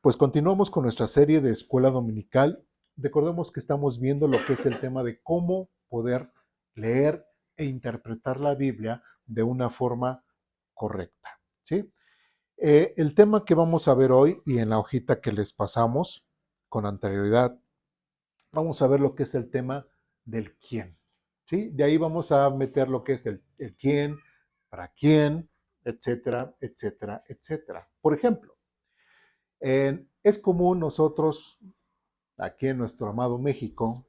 pues continuamos con nuestra serie de escuela dominical. Recordemos que estamos viendo lo que es el tema de cómo poder leer e interpretar la Biblia de una forma correcta, ¿sí? El tema que vamos a ver hoy y en la hojita que les pasamos con anterioridad, vamos a ver lo que es el tema del quién, ¿sí? De ahí vamos a meter lo que es el quién, para quién, etcétera, etcétera, etcétera. Por ejemplo, es común nosotros, aquí en nuestro amado México,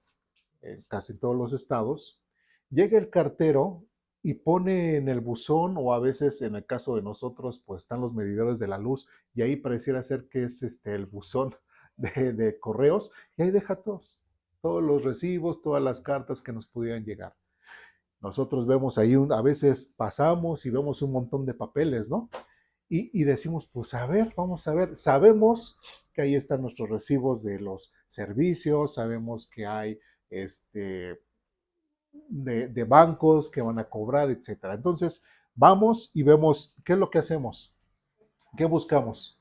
en casi todos los estados, llega el cartero y pone en el buzón, o a veces en el caso de nosotros, pues están los medidores de la luz, y ahí pareciera ser que es el buzón de correos, y ahí deja todos los recibos, todas las cartas que nos pudieran llegar. Nosotros vemos ahí, a veces pasamos y vemos un montón de papeles, ¿no? Y decimos, pues a ver, vamos a ver, sabemos que ahí están nuestros recibos de los servicios, sabemos que hay de bancos que van a cobrar, etcétera. Entonces, vamos y vemos qué es lo que hacemos, qué buscamos.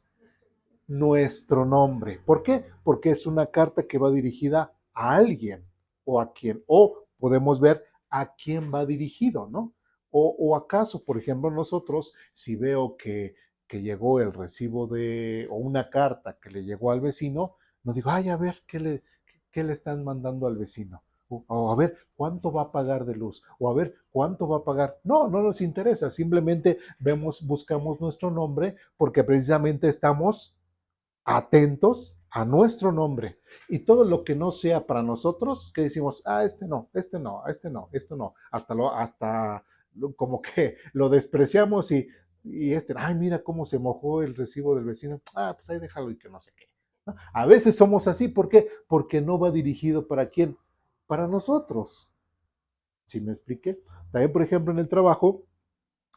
Nuestro nombre. ¿Por qué? Porque es una carta que va dirigida a alguien o a quien, o podemos ver a quién va dirigido, ¿no? O acaso, por ejemplo, nosotros, si veo que llegó el recibo o una carta que le llegó al vecino, nos digo, ay, a ver, qué le están mandando al vecino? O a ver, ¿cuánto va a pagar de luz? O a ver, ¿cuánto va a pagar? No, no nos interesa, simplemente buscamos nuestro nombre porque precisamente estamos atentos a nuestro nombre y todo lo que no sea para nosotros, que decimos, este no, este no, este no, esto no, como que lo despreciamos y ay, mira cómo se mojó el recibo del vecino, pues ahí déjalo y que no sé qué. ¿No? A veces somos así, ¿por qué? Porque no va dirigido para quién, para nosotros. ¿Sí me expliqué? También, por ejemplo, en el trabajo,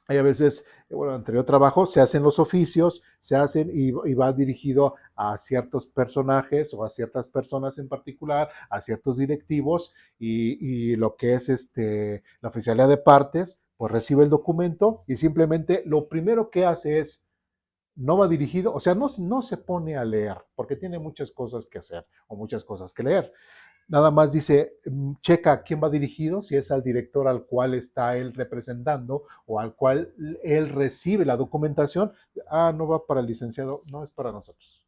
hay a veces, bueno, anterior trabajo, se hacen los oficios, se hacen y va dirigido a ciertos personajes o a ciertas personas en particular, a ciertos directivos y lo que es la oficialidad de partes, pues recibe el documento y simplemente lo primero que hace es, no va dirigido, o sea, no se pone a leer porque tiene muchas cosas que hacer o muchas cosas que leer. Nada más dice, checa a quién va dirigido, si es al director al cual está él representando o al cual él recibe la documentación. No va para el licenciado, no es para nosotros.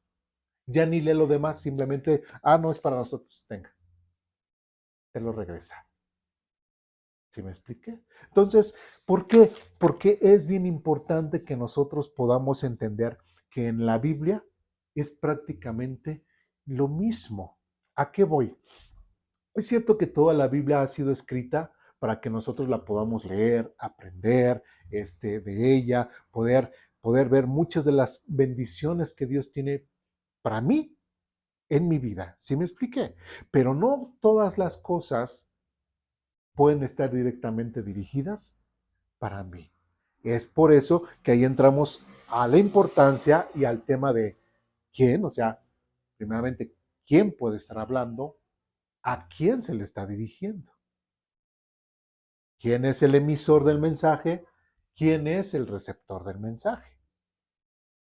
Ya ni lee lo demás, simplemente, no es para nosotros, tenga, te lo regresa. ¿Sí me expliqué? Entonces, ¿por qué? Porque es bien importante que nosotros podamos entender que en la Biblia es prácticamente lo mismo. ¿A qué voy? Es cierto que toda la Biblia ha sido escrita para que nosotros la podamos leer, aprender de ella, poder ver muchas de las bendiciones que Dios tiene para mí en mi vida. ¿Sí me expliqué? Pero no todas las cosas pueden estar directamente dirigidas para mí. Es por eso que ahí entramos a la importancia y al tema de quién, o sea, primeramente, quién puede estar hablando, a quién se le está dirigiendo. ¿Quién es el emisor del mensaje? ¿Quién es el receptor del mensaje?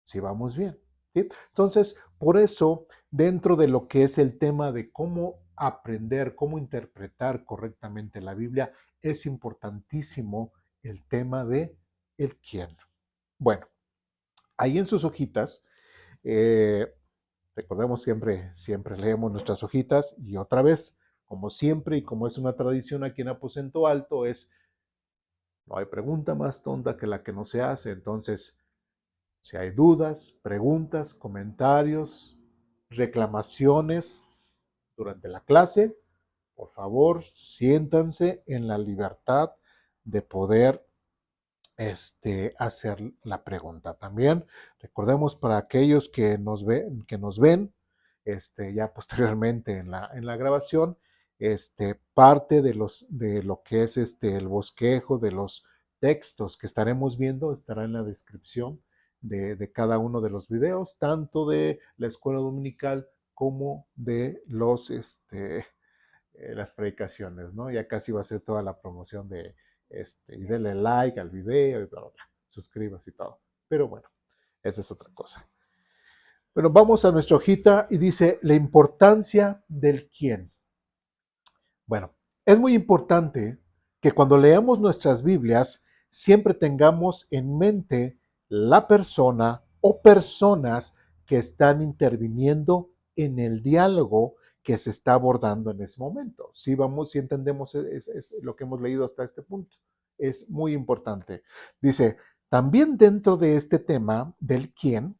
Si vamos bien. ¿Sí? Entonces, por eso, dentro de lo que es el tema de cómo aprender, cómo interpretar correctamente la Biblia, es importantísimo el tema de el quién. Bueno, ahí en sus hojitas, eh, recordemos siempre leemos nuestras hojitas y otra vez, como siempre y como es una tradición aquí en Aposento Alto, no hay pregunta más tonta que la que no se hace. Entonces, si hay dudas, preguntas, comentarios, reclamaciones durante la clase, por favor, siéntanse en la libertad de poder hacer la pregunta. También recordemos para aquellos que nos ven ya posteriormente en la grabación, parte de lo que es el bosquejo de los textos que estaremos viendo estará en la descripción de cada uno de los videos, tanto de la escuela dominical como de las predicaciones, ¿no? Ya casi va a ser toda la promoción y denle like al video y bla, bla, bla, suscríbase y todo. Pero bueno, esa es otra cosa. Bueno, vamos a nuestra hojita y dice la importancia del quién. Bueno, es muy importante que cuando leamos nuestras Biblias siempre tengamos en mente la persona o personas que están interviniendo en el diálogo que se está abordando en ese momento. Si vamos, si entendemos lo que hemos leído hasta este punto, es muy importante. Dice, también dentro de este tema del quién,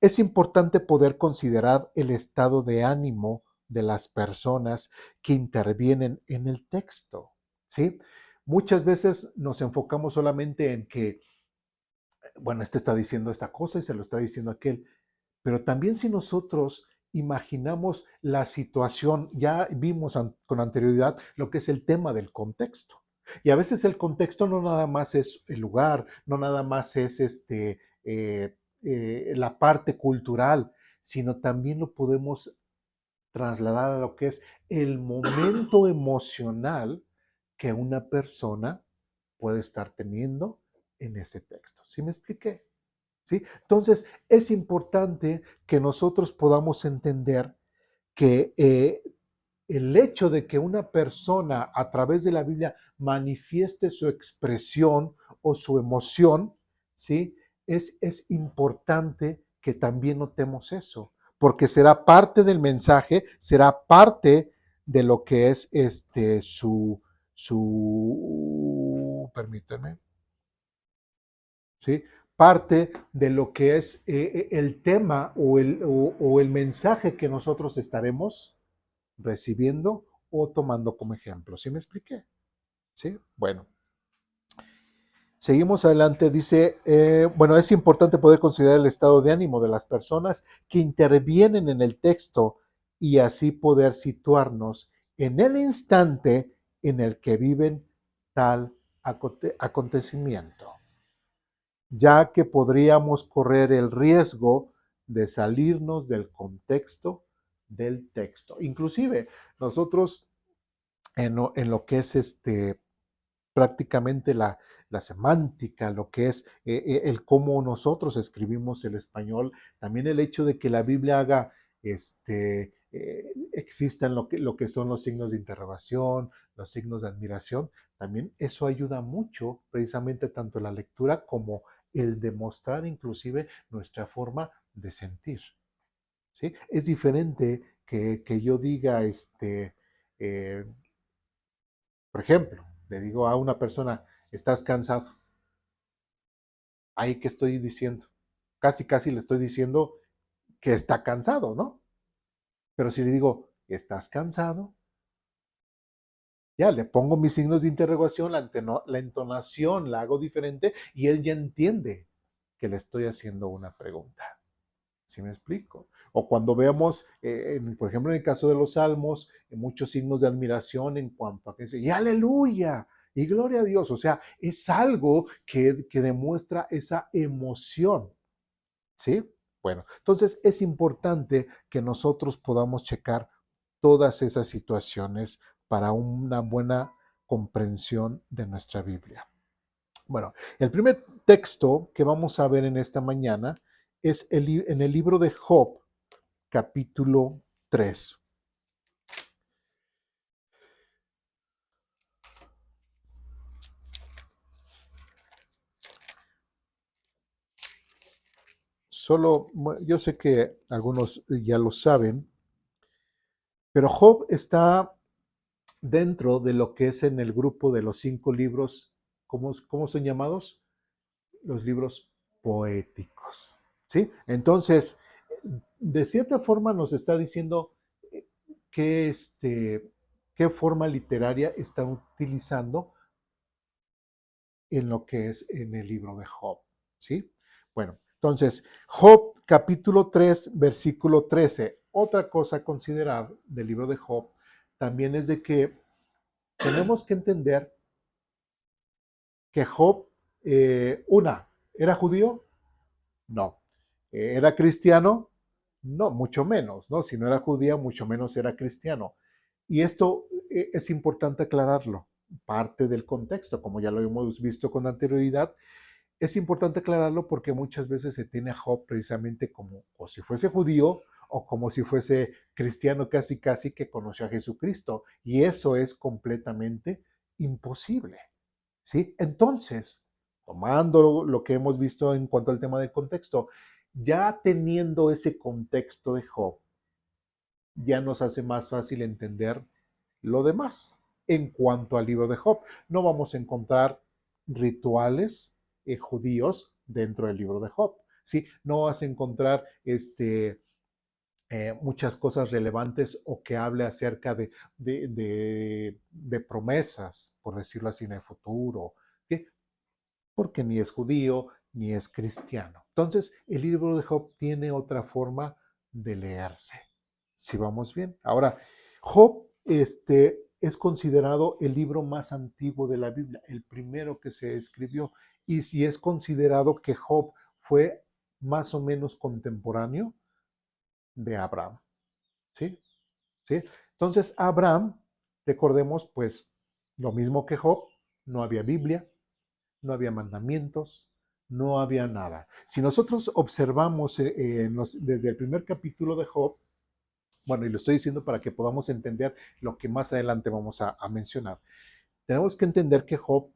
es importante poder considerar el estado de ánimo de las personas que intervienen en el texto, ¿sí? Muchas veces nos enfocamos solamente en que, bueno, este está diciendo esta cosa y se lo está diciendo aquel, pero también si nosotros imaginamos la situación, ya vimos con anterioridad lo que es el tema del contexto. Y a veces el contexto no nada más es el lugar, no nada más es la parte cultural, sino también lo podemos trasladar a lo que es el momento emocional que una persona puede estar teniendo en ese texto. ¿Sí me expliqué? ¿Sí? Entonces, es importante que nosotros podamos entender que el hecho de que una persona a través de la Biblia manifieste su expresión o su emoción, ¿sí? Es importante que también notemos eso, porque será parte del mensaje, será parte de lo que es permíteme, ¿sí? Parte de lo que es el tema o el mensaje que nosotros estaremos recibiendo o tomando como ejemplo. ¿Sí me expliqué? ¿Sí? Bueno, seguimos adelante. Dice, bueno, es importante poder considerar el estado de ánimo de las personas que intervienen en el texto y así poder situarnos en el instante en el que viven tal acontecimiento, ya que podríamos correr el riesgo de salirnos del contexto del texto. Inclusive nosotros en lo que es prácticamente la semántica, lo que es el cómo nosotros escribimos el español, también el hecho de que la Biblia haga, existan lo que son los signos de interrogación, los signos de admiración, también eso ayuda mucho precisamente tanto la lectura como el demostrar inclusive nuestra forma de sentir. ¿Sí? Es diferente que yo diga, eh, por ejemplo, le digo a una persona, estás cansado. Ahí que estoy diciendo, casi, casi le estoy diciendo que está cansado, ¿no? Pero si le digo, ¿estás cansado? Ya le pongo mis signos de interrogación, la entonación la hago diferente y él ya entiende que le estoy haciendo una pregunta. ¿Sí me explico? O cuando vemos, por ejemplo, en el caso de los salmos, muchos signos de admiración en cuanto a que dice, y aleluya, y gloria a Dios. O sea, es algo que demuestra esa emoción. ¿Sí? Bueno, entonces es importante que nosotros podamos checar todas esas situaciones para una buena comprensión de nuestra Biblia. Bueno, el primer texto que vamos a ver en esta mañana es en el libro de Job, capítulo 3. Solo, yo sé que algunos ya lo saben, pero Job está dentro de lo que es en el grupo de los 5 libros, ¿cómo son llamados? Los libros poéticos, ¿sí? Entonces, de cierta forma nos está diciendo eh, qué, qué forma literaria está utilizando en lo que es en el libro de Job, ¿sí? Bueno, entonces, Job capítulo 3, versículo 13. Otra cosa a considerar del libro de Job también es de que tenemos que entender que Job, ¿era judío? No. ¿Era cristiano? No, mucho menos, ¿no? Si no era judía, mucho menos era cristiano. Y esto es importante aclararlo, parte del contexto, como ya lo hemos visto con anterioridad. Es importante aclararlo porque muchas veces se tiene a Job precisamente como o si fuese judío o como si fuese cristiano casi casi que conoció a Jesucristo. Y eso es completamente imposible. ¿Sí? Entonces, tomando lo que hemos visto en cuanto al tema del contexto, ya teniendo ese contexto de Job, ya nos hace más fácil entender lo demás. En cuanto al libro de Job, no vamos a encontrar rituales judíos dentro del libro de Job. ¿Sí? No vas a encontrar muchas cosas relevantes o que hable acerca de promesas, por decirlo así, en el futuro. ¿Sí? Porque ni es judío ni es cristiano. Entonces, el libro de Job tiene otra forma de leerse. Si vamos bien. Ahora, Job es considerado el libro más antiguo de la Biblia, el primero que se escribió. Y si es considerado que Job fue más o menos contemporáneo de Abraham. ¿Sí? ¿Sí? Entonces, Abraham, recordemos, pues lo mismo que Job, no había Biblia, no había mandamientos, no había nada. Si nosotros observamos desde el primer capítulo de Job, bueno, y lo estoy diciendo para que podamos entender lo que más adelante vamos a mencionar, tenemos que entender que Job,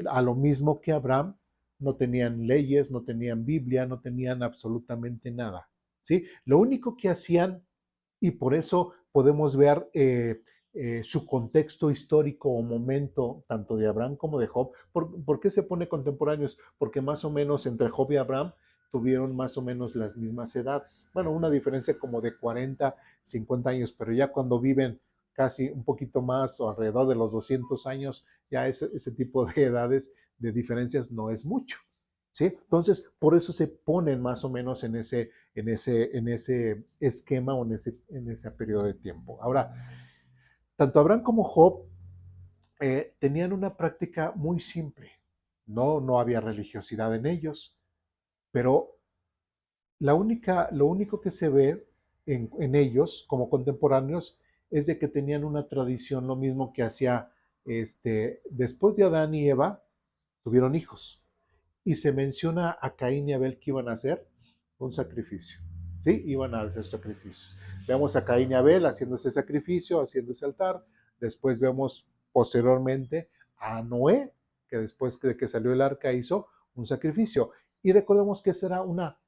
a lo mismo que Abraham, no tenían leyes, no tenían Biblia, no tenían absolutamente nada. ¿Sí? Lo único que hacían, y por eso podemos ver su contexto histórico o momento, tanto de Abraham como de Job. ¿Por qué se pone contemporáneos? Porque más o menos entre Job y Abraham tuvieron más o menos las mismas edades. Bueno, una diferencia como de 40, 50 años, pero ya cuando viven casi un poquito más o alrededor de los 200 años, ya ese tipo de edades, de diferencias, no es mucho. ¿Sí? Entonces, por eso se ponen más o menos en ese esquema o en ese periodo de tiempo. Ahora, tanto Abraham como Job tenían una práctica muy simple. No había religiosidad en ellos, pero lo único que se ve en ellos como contemporáneos es de que tenían una tradición, lo mismo que hacía después de Adán y Eva, tuvieron hijos. Y se menciona a Caín y Abel que iban a hacer un sacrificio. ¿Sí? Iban a hacer sacrificios. Vemos a Caín y Abel haciendo ese sacrificio, haciendo ese altar. Después vemos posteriormente a Noé, que después de que salió el arca hizo un sacrificio. Y recordemos que esa era una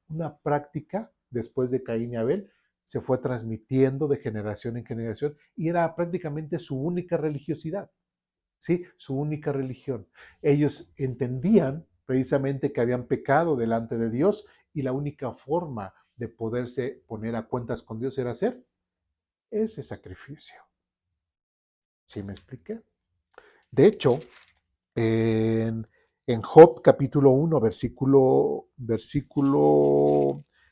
práctica después de Caín y Abel, se fue transmitiendo de generación en generación y era prácticamente su única religiosidad. ¿Sí? Su única religión. Ellos entendían precisamente que habían pecado delante de Dios y la única forma de poderse poner a cuentas con Dios era hacer ese sacrificio. ¿Sí me expliqué? De hecho, en, en Job capítulo 1, versículo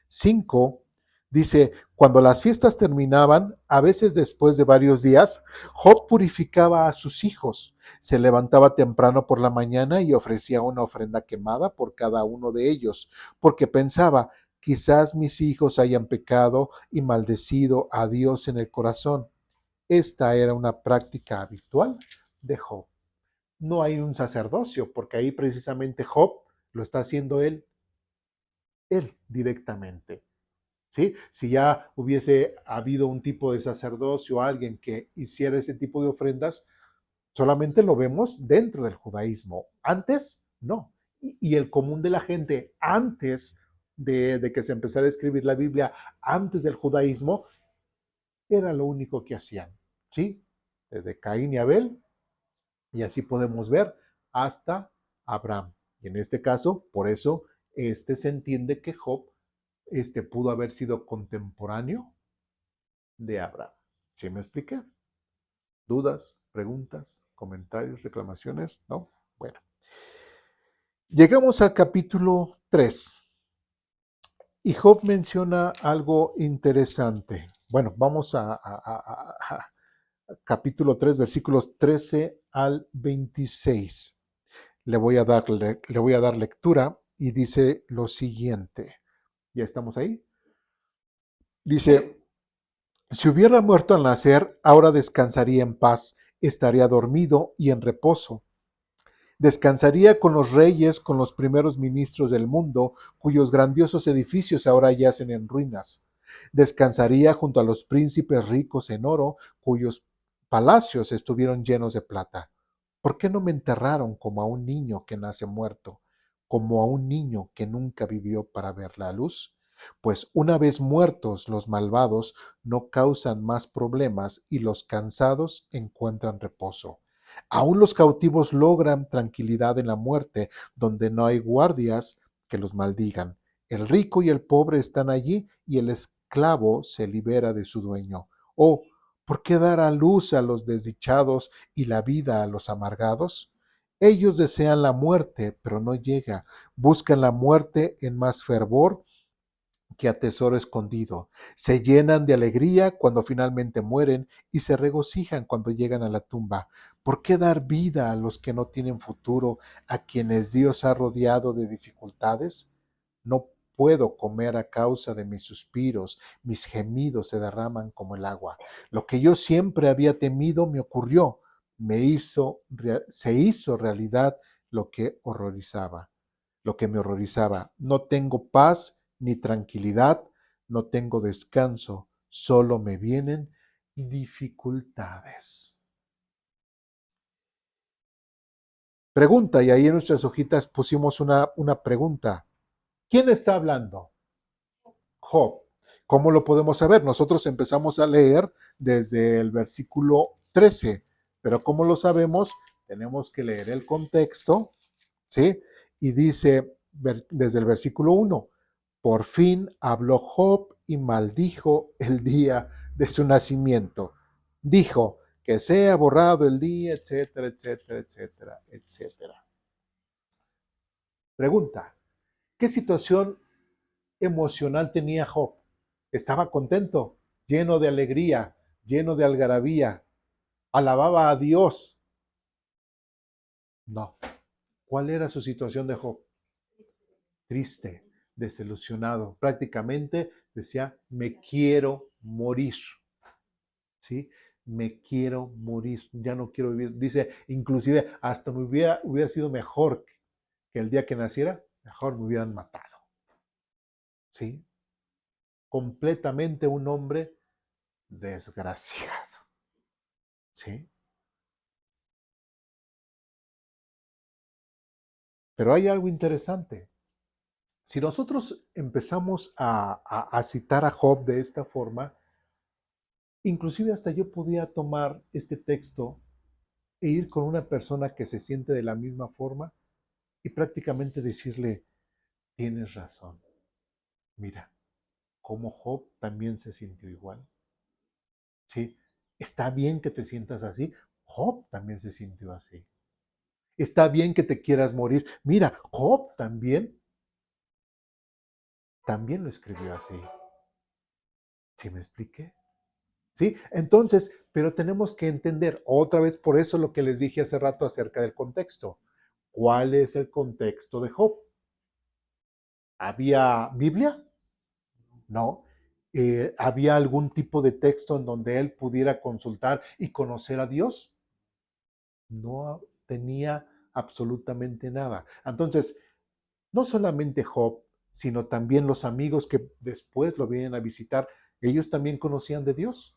5, dice, cuando las fiestas terminaban, a veces después de varios días, Job purificaba a sus hijos, se levantaba temprano por la mañana y ofrecía una ofrenda quemada por cada uno de ellos, porque pensaba, quizás mis hijos hayan pecado y maldecido a Dios en el corazón. Esta era una práctica habitual de Job. No hay un sacerdocio, porque ahí precisamente Job lo está haciendo él directamente. ¿Sí? Si ya hubiese habido un tipo de sacerdocio, alguien que hiciera ese tipo de ofrendas, solamente lo vemos dentro del judaísmo. Antes, no. Y el común de la gente, antes de que se empezara a escribir la Biblia, antes del judaísmo, era lo único que hacían. ¿Sí? Desde Caín y Abel, y así podemos ver hasta Abraham. Y en este caso, por eso, se entiende que Job pudo haber sido contemporáneo de Abraham. ¿Sí me expliqué? ¿Dudas, preguntas, comentarios, reclamaciones? ¿No? Bueno. Llegamos al capítulo 3 y Job menciona algo interesante. Bueno, vamos a capítulo 3, versículos 13 al 26. Le voy a dar lectura y dice lo siguiente. ¿Ya estamos ahí? Dice, si hubiera muerto al nacer, ahora descansaría en paz, estaría dormido y en reposo. Descansaría con los reyes, con los primeros ministros del mundo, cuyos grandiosos edificios ahora yacen en ruinas. Descansaría junto a los príncipes ricos en oro, cuyos palacios estuvieron llenos de plata. ¿Por qué no me enterraron como a un niño que nace muerto, como a un niño que nunca vivió para ver la luz? Pues una vez muertos los malvados no causan más problemas y los cansados encuentran reposo. Aún los cautivos logran tranquilidad en la muerte, donde no hay guardias que los maldigan. El rico y el pobre están allí y el esclavo se libera de su dueño. Oh, ¿por qué dar a luz a los desdichados y la vida a los amargados? Ellos desean la muerte, pero no llega. Buscan la muerte en más fervor que a tesoro escondido. Se llenan de alegría cuando finalmente mueren y se regocijan cuando llegan a la tumba. ¿Por qué dar vida a los que no tienen futuro, a quienes Dios ha rodeado de dificultades? No puedo comer a causa de mis suspiros, mis gemidos se derraman como el agua. Lo que yo siempre había temido me ocurrió, se hizo realidad lo que horrorizaba, lo que me horrorizaba. No tengo paz ni tranquilidad, no tengo descanso, solo me vienen dificultades. Pregunta, y ahí en nuestras hojitas pusimos una pregunta. ¿Quién está hablando? Job. ¿Cómo lo podemos saber? Nosotros empezamos a leer desde el versículo 13, pero ¿cómo lo sabemos? Tenemos que leer el contexto, ¿sí? Y dice desde el versículo 1, por fin habló Job y maldijo el día de su nacimiento. Dijo que sea borrado el día, etcétera, etcétera, etcétera, etcétera. Pregunta, ¿qué situación emocional tenía Job? Estaba contento, lleno de alegría, lleno de algarabía, alababa a Dios. No. ¿Cuál era su situación de Job? Triste, desilusionado. Prácticamente decía, me quiero morir. ¿Sí? Me quiero morir, ya no quiero vivir. Dice, inclusive, hasta hubiera sido mejor que el día que naciera, mejor me hubieran matado. ¿Sí? Completamente un hombre desgraciado. ¿Sí? Pero hay algo interesante. Si nosotros empezamos a citar a Job de esta forma, inclusive hasta yo podía tomar este texto e ir con una persona que se siente de la misma forma y prácticamente decirle, tienes razón, mira, como Job también se sintió igual. ¿Sí? Está bien que te sientas así, Job también se sintió así. Está bien que te quieras morir. Mira, Job también lo escribió así. ¿Sí me expliqué? ¿Sí? Entonces, pero tenemos que entender otra vez, por eso lo que les dije hace rato acerca del contexto. ¿Cuál es el contexto de Job? ¿Había Biblia? No. ¿Había algún tipo de texto en donde él pudiera consultar y conocer a Dios? No tenía absolutamente nada. Entonces, no solamente Job, sino también los amigos que después lo vienen a visitar, ¿ellos también conocían de Dios?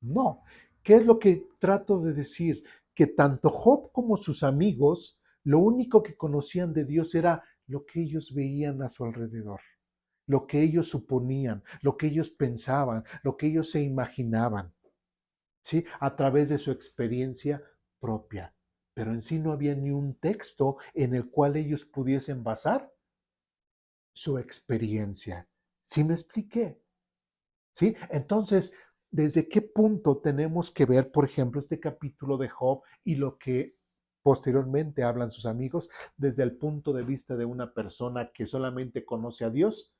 No. ¿Qué es lo que trato de decir? Que tanto Job como sus amigos, lo único que conocían de Dios era lo que ellos veían a su alrededor, lo que ellos suponían, lo que ellos pensaban, lo que ellos se imaginaban, ¿sí? A través de su experiencia propia. Pero en sí no había ni un texto en el cual ellos pudiesen basar su experiencia. ¿Sí me expliqué? ¿Sí? Entonces, ¿desde qué punto tenemos que ver, por ejemplo, este capítulo de Job y lo que posteriormente hablan sus amigos desde el punto de vista de una persona que solamente conoce a Dios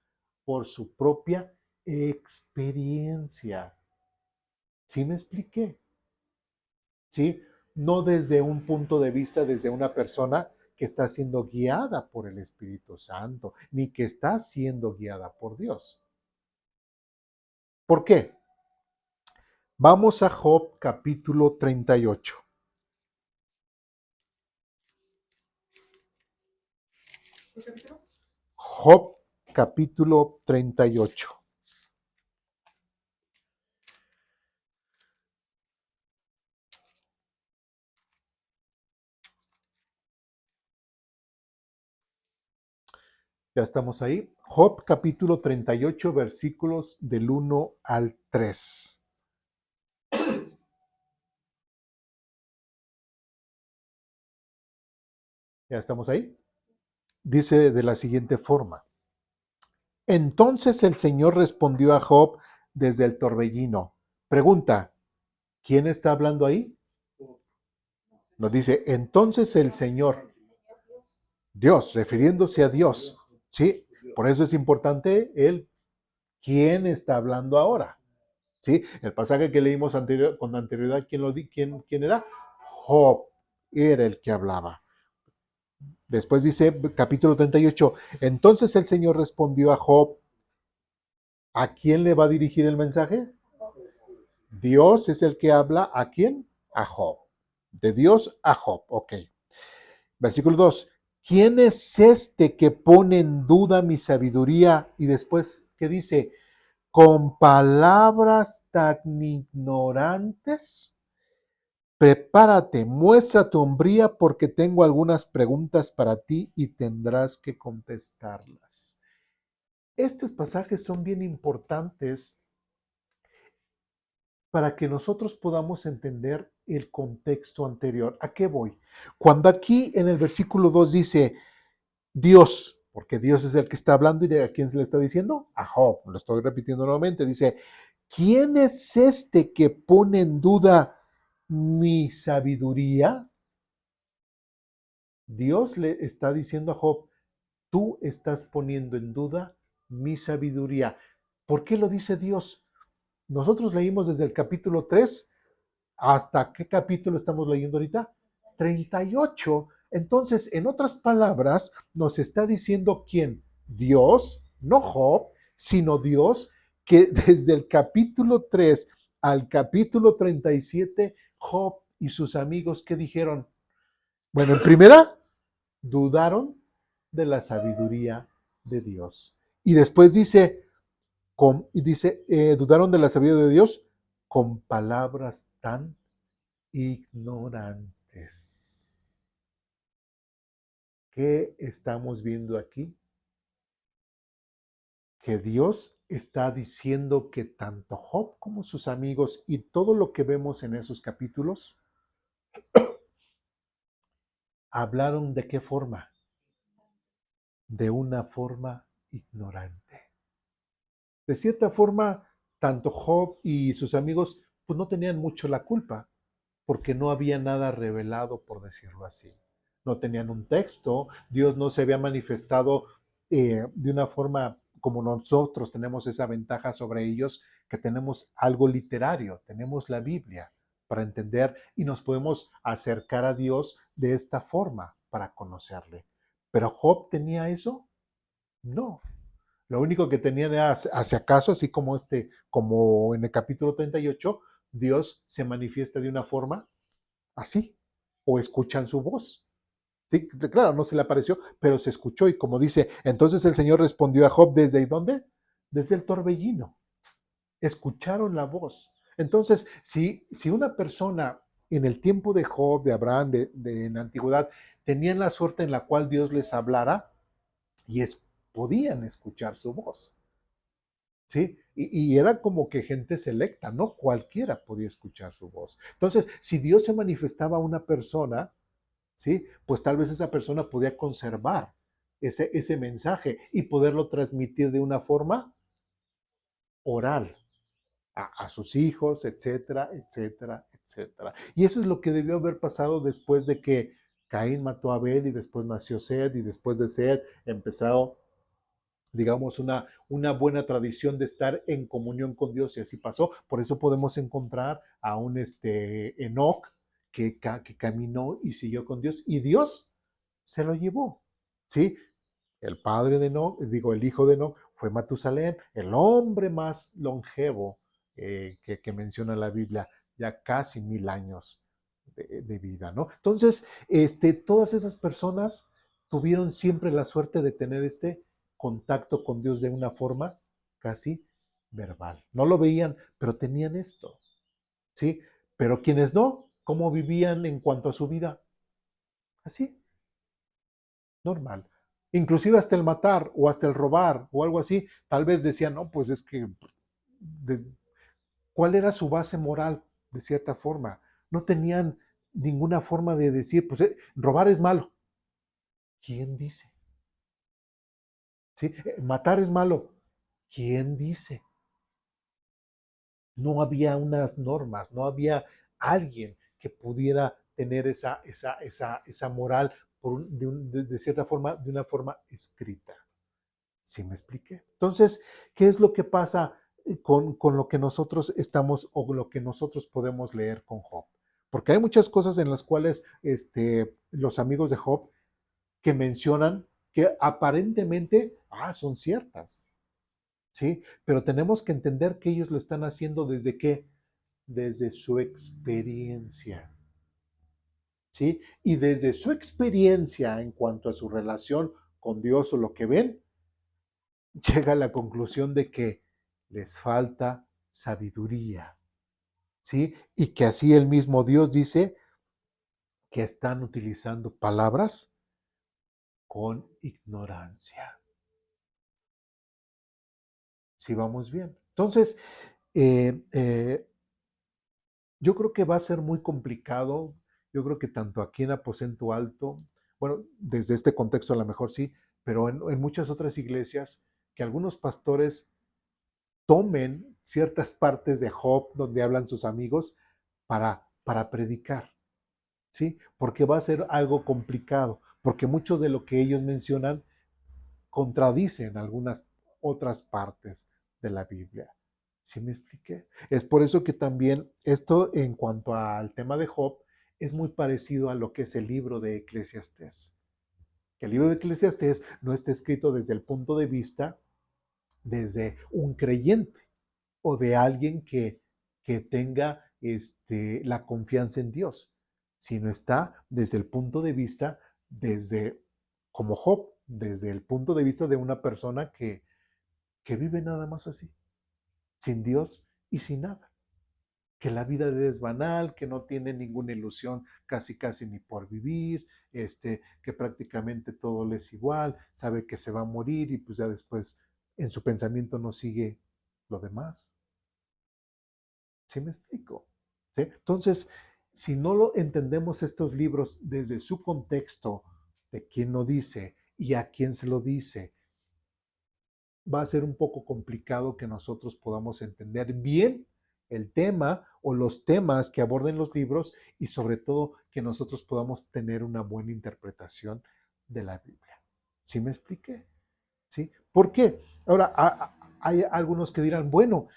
por su propia experiencia? ¿Sí me expliqué? ¿Sí? No desde un punto de vista, desde una persona que está siendo guiada por el Espíritu Santo, ni que está siendo guiada por Dios. ¿Por qué? Vamos a Job capítulo 38. Job capítulo 38. Ya estamos ahí. Job capítulo 38, versículos del 1 al 3. Ya estamos ahí. Dice de la siguiente forma. Entonces el Señor respondió a Job desde el torbellino. Pregunta, ¿quién está hablando ahí? Nos dice, entonces el Señor, Dios, refiriéndose a Dios. ¿Sí? Por eso es importante el quién está hablando ahora. ¿Sí? El pasaje que leímos con anterioridad, ¿quién era? Job era el que hablaba. Después dice, capítulo 38, entonces el Señor respondió a Job, ¿a quién le va a dirigir el mensaje? Dios es el que habla, ¿a quién? A Job. De Dios a Job, ok. Versículo 2, ¿quién es este que pone en duda mi sabiduría? Y después, ¿qué dice? Con palabras tan ignorantes. Prepárate, muestra tu hombría porque tengo algunas preguntas para ti y tendrás que contestarlas. Estos pasajes son bien importantes para que nosotros podamos entender el contexto anterior. ¿A qué voy? Cuando aquí en el versículo 2 dice Dios, porque Dios es el que está hablando y a quién se le está diciendo? A Job, lo estoy repitiendo nuevamente, dice, ¿quién es este que pone en duda mi sabiduría? Dios le está diciendo a Job, tú estás poniendo en duda mi sabiduría. ¿Por qué lo dice Dios? Nosotros leímos desde el capítulo 3 hasta qué capítulo estamos leyendo ahorita? 38. Entonces, en otras palabras, nos está diciendo quién? Dios, no Job, sino Dios, que desde el capítulo 3 al capítulo 37, Job y sus amigos, ¿qué dijeron? Bueno, en primera, dudaron de la sabiduría de Dios. Y después dudaron de la sabiduría de Dios con palabras tan ignorantes. ¿Qué estamos viendo aquí? Que Dios está diciendo que tanto Job como sus amigos y todo lo que vemos en esos capítulos hablaron de qué forma? De una forma ignorante. De cierta forma, tanto Job y sus amigos pues no tenían mucho la culpa, porque no había nada revelado, por decirlo así. No tenían un texto, Dios no se había manifestado de una forma como nosotros tenemos esa ventaja sobre ellos, que tenemos algo literario, tenemos la Biblia para entender y nos podemos acercar a Dios de esta forma para conocerle. ¿Pero Job tenía eso? No. Lo único que tenían era, hacia acaso, así como en el capítulo 38, Dios se manifiesta de una forma así, o escuchan su voz. Sí, claro, no se le apareció, pero se escuchó y como dice, entonces el Señor respondió a Job desde dónde? Desde el torbellino. Escucharon la voz. Entonces, si una persona en el tiempo de Job, de Abraham, en la antigüedad, tenían la suerte en la cual Dios les hablara y podían escuchar su voz. ¿Sí? Y era como que gente selecta, no cualquiera podía escuchar su voz. Entonces, si Dios se manifestaba a una persona, ¿sí? Pues tal vez esa persona podía conservar ese mensaje y poderlo transmitir de una forma oral a sus hijos, etcétera, etcétera, etcétera. Y eso es lo que debió haber pasado después de que Caín mató a Abel y después nació Sed y después de Sed empezó, digamos, una buena tradición de estar en comunión con Dios y así pasó. Por eso podemos encontrar a un Enoc que caminó y siguió con Dios y Dios se lo llevó, ¿sí? El padre de Enoc, digo, el hijo de Enoc fue Matusalén, el hombre más longevo que menciona la Biblia, ya casi 1000 años de vida, ¿no? Entonces, todas esas personas tuvieron siempre la suerte de tener este contacto con Dios de una forma casi verbal. No lo veían, pero tenían esto, ¿sí? Pero quienes no, ¿cómo vivían en cuanto a su vida? Así, normal. Inclusive hasta el matar o hasta el robar o algo así, tal vez decían, no, pues es que, ¿cuál era su base moral de cierta forma? No tenían ninguna forma de decir, pues robar es malo. ¿Quién dice? ¿Sí? Matar es malo. ¿Quién dice? No había unas normas, no había alguien que pudiera tener esa moral de cierta forma, de una forma escrita. ¿Sí me expliqué? Entonces, ¿qué es lo que pasa con lo que nosotros estamos o lo que nosotros podemos leer con Job? Porque hay muchas cosas en las cuales los amigos de Job que mencionan que aparentemente son ciertas, ¿sí? Pero tenemos que entender que ellos lo están haciendo desde qué? Desde su experiencia, ¿sí? Y desde su experiencia en cuanto a su relación con Dios o lo que ven, llega a la conclusión de que les falta sabiduría, ¿sí? Y que así el mismo Dios dice que están utilizando palabras con ignorancia. ¿Sí vamos bien? Entonces, eh, eh, yo creo que va a ser muy complicado. Yo creo que tanto aquí en Aposento Alto, bueno, desde este contexto a lo mejor sí, pero en muchas otras iglesias, que algunos pastores tomen ciertas partes de Job donde hablan sus amigos para predicar, ¿sí? Porque va a ser algo complicado, porque mucho de lo que ellos mencionan contradicen algunas otras partes de la Biblia. ¿Sí me expliqué? Es por eso que también esto en cuanto al tema de Job es muy parecido a lo que es el libro de Eclesiastés. Que el libro de Eclesiastés no está escrito desde el punto de vista desde un creyente o de alguien que tenga la confianza en Dios, sino está desde el punto de vista, desde como Job, desde el punto de vista de una persona que vive nada más así, sin Dios y sin nada. Que la vida de él es banal, que no tiene ninguna ilusión casi casi ni por vivir, que prácticamente todo le es igual, sabe que se va a morir y pues ya después en su pensamiento no sigue lo demás. ¿Sí me explico? ¿Sí? Entonces, si no lo entendemos estos libros desde su contexto de quién lo dice y a quién se lo dice, va a ser un poco complicado que nosotros podamos entender bien el tema o los temas que aborden los libros y sobre todo que nosotros podamos tener una buena interpretación de la Biblia. ¿Sí me expliqué? ¿Sí? ¿Por qué? Ahora, hay algunos que dirán, bueno,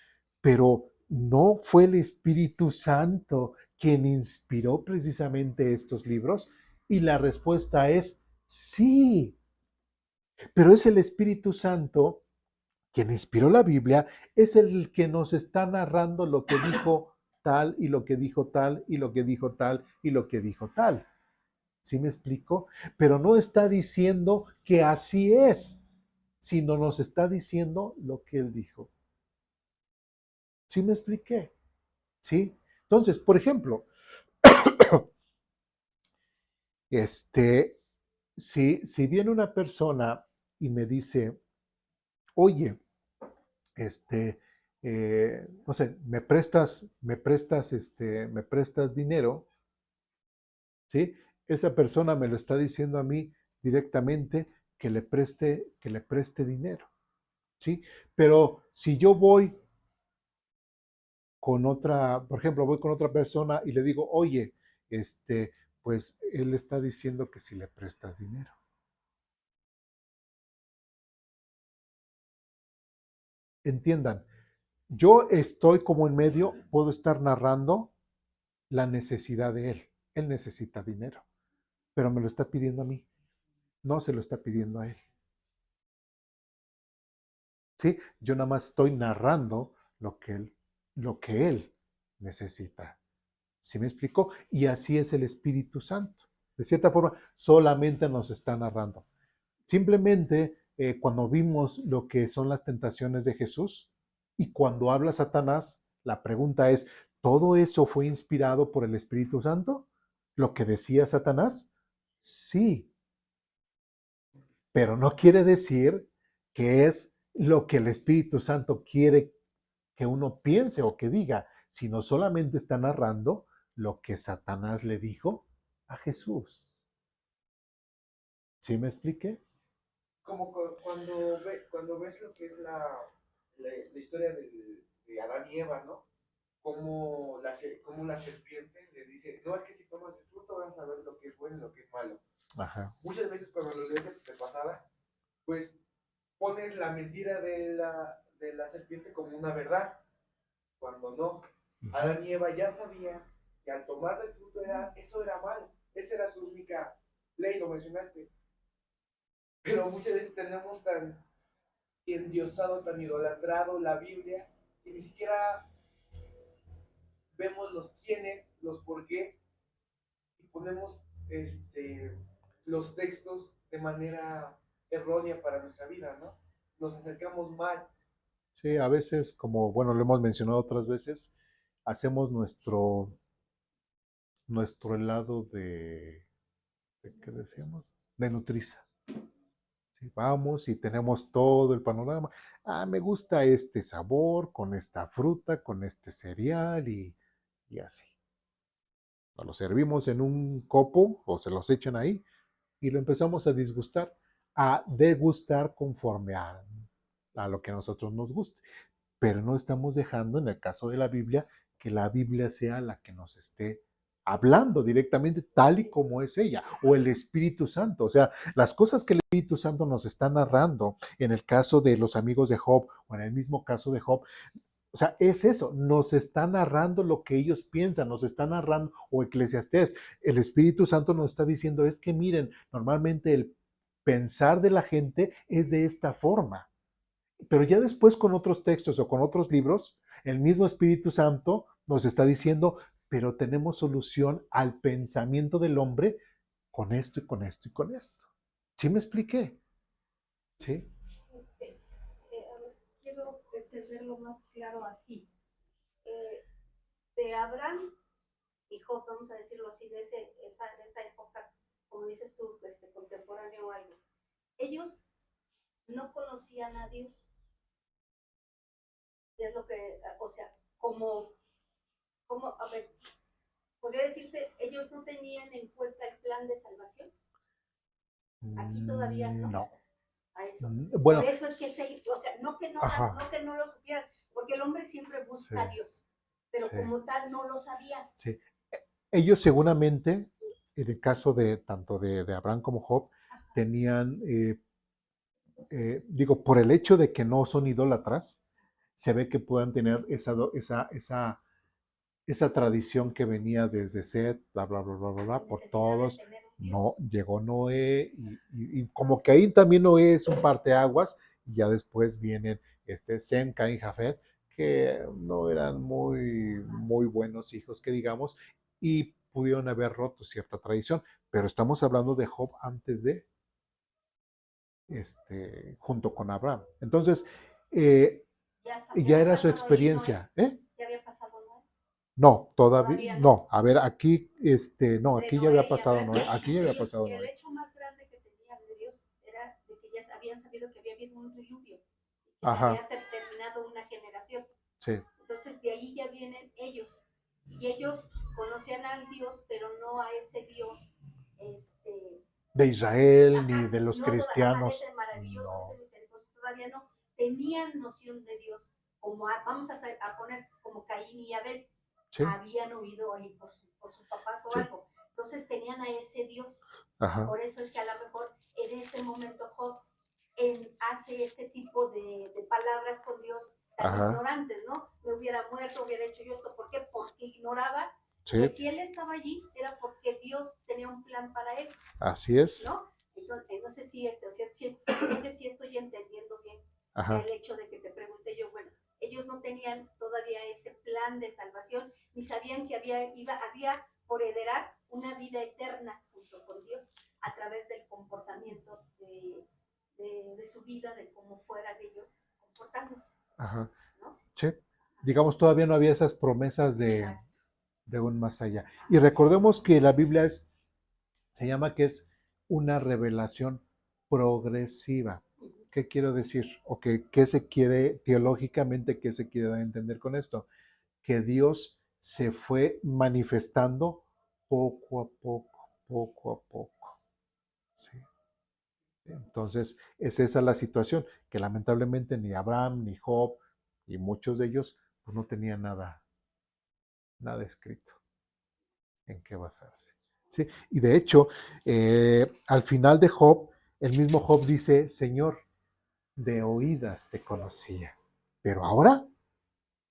pero ¿no fue el Espíritu Santo quien inspiró precisamente estos libros? Y la respuesta es sí, pero es el Espíritu Santo quien inspiró la Biblia, es el que nos está narrando lo que dijo tal y lo que dijo tal y lo que dijo tal y lo que dijo tal. ¿Sí me explico? Pero no está diciendo que así es, sino nos está diciendo lo que él dijo. ¿Sí me expliqué? ¿Sí? Entonces, por ejemplo, este, si viene una persona y me dice, oye, no sé, me prestas dinero, ¿sí? Esa persona me lo está diciendo a mí directamente que le preste dinero, ¿sí? Pero si yo voy con otra, por ejemplo, voy con otra persona y le digo, oye, pues él está diciendo que si le prestas dinero. Entiendan, yo estoy como en medio, puedo estar narrando la necesidad de él. Él necesita dinero, pero me lo está pidiendo a mí, no se lo está pidiendo a él. ¿Sí? Yo nada más estoy narrando lo que él necesita. ¿Sí me explico? Y así es el Espíritu Santo. De cierta forma, solamente nos está narrando. Simplemente cuando vimos lo que son las tentaciones de Jesús y cuando habla Satanás, la pregunta es, ¿todo eso fue inspirado por el Espíritu Santo? ¿Lo que decía Satanás? Sí, pero no quiere decir que es lo que el Espíritu Santo quiere que uno piense o que diga, sino solamente está narrando lo que Satanás le dijo a Jesús. ¿Sí me expliqué? Como cuando ves lo que es la historia de Adán y Eva, ¿no? Como la serpiente le dice, no, es que si tomas el fruto vas a saber lo que es bueno y lo que es malo. Ajá. Muchas veces cuando lo lees de pasada, pues pones la mentira de la serpiente como una verdad, cuando no. Adán y Eva ya sabían que al tomar el fruto eso era malo, esa era su única ley, lo mencionaste. Pero muchas veces tenemos tan endiosado, tan idolatrado la Biblia, que ni siquiera vemos los quiénes, los porqués, y ponemos los textos de manera errónea para nuestra vida, ¿no? Nos acercamos mal. Sí, a veces, como bueno, lo hemos mencionado otras veces, hacemos nuestro helado ¿de qué decíamos? De Nutriza. Sí, vamos y tenemos todo el panorama. Ah, me gusta este sabor, con esta fruta, con este cereal y así. Nos lo servimos en un copo o se los echan ahí y lo empezamos a disgustar, a degustar conforme a lo que a nosotros nos guste. Pero no estamos dejando, en el caso de la Biblia, que la Biblia sea la que nos esté hablando directamente tal y como es ella, o el Espíritu Santo. O sea, las cosas que el Espíritu Santo nos está narrando en el caso de los amigos de Job o en el mismo caso de Job, o sea, es eso, nos está narrando lo que ellos piensan, nos está narrando, o Eclesiastés, el Espíritu Santo nos está diciendo, es que miren, normalmente el pensar de la gente es de esta forma. Pero ya después con otros textos o con otros libros, el mismo Espíritu Santo nos está diciendo, pero tenemos solución al pensamiento del hombre con esto y con esto y con esto. ¿Sí me expliqué? Sí. A ver, quiero entenderlo más claro así. Eh, de Abraham y Job, vamos a decirlo así, de esa época, como dices tú, contemporáneo o algo, ellos no conocían a Dios. Es lo que, o sea, a ver, podría decirse, ellos no tenían en cuenta el plan de salvación. Aquí todavía no. No. A eso. Bueno, por eso es que o sea, no que no lo supieran, porque el hombre siempre busca a Dios, pero como tal no lo sabían. Sí. Ellos seguramente, en el caso de tanto de Abraham como Job, tenían, digo, por el hecho de que no son idólatras, se ve que puedan tener esa tradición que venía desde Set, bla, bla, bla, bla, bla, bla, por todos. No, llegó Noé y como que ahí también Noé es un parteaguas y ya después vienen Sem, Caín, Jafet, que no eran muy buenos hijos, que digamos, y pudieron haber roto cierta tradición, pero estamos hablando de Job antes de, junto con Abraham. Entonces, ya era su experiencia, ¿eh? ¿Ya había pasado Noé? No, todavía no. A ver, aquí, no, aquí ya había pasado, no, aquí ya había pasado, no. El hecho más grande que tenían de Dios era de que ya habían sabido que había habido un diluvio, que se había terminado una generación. Sí. Entonces de ahí ya vienen ellos. Y ellos conocían al Dios, pero no a ese Dios, de Israel ni de los cristianos. Ese maravilloso, no. Ese misericordioso, todavía no tenían noción de Dios. Como vamos a poner como Caín y Abel, sí. Habían oído ahí por sus papás o sí. Algo. Entonces tenían a ese Dios. Ajá. Por eso es que a lo mejor en este momento Job hace este tipo de palabras con Dios tan Ajá. Ignorantes, ¿no? Me hubiera muerto, hubiera hecho yo esto. ¿Por qué? Porque ignoraba sí. Que si él estaba allí era porque Dios tenía un plan para él. Así es. ¿No? Entonces, no sé si no sé si estoy entendiendo bien el hecho de que te pregunté yo, bueno, ellos no tenían todavía ese plan de salvación, ni sabían que había por heredar una vida eterna junto pacto con Dios a través del comportamiento de su vida, de cómo fueran ellos comportándose. Ajá. ¿No? Sí. Digamos, todavía no había esas promesas de un más allá. Y recordemos que la Biblia se llama que es una revelación progresiva. ¿Qué quiero decir? O qué se quiere teológicamente, qué se quiere dar a entender con esto? Que Dios se fue manifestando poco a poco, poco a poco. ¿Sí? Entonces, es esa la situación, que lamentablemente ni Abraham, ni Job, y muchos de ellos, pues no tenían nada escrito en qué basarse. ¿Sí? Y de hecho, al final de Job, el mismo Job dice, Señor, de oídas te conocía, pero ahora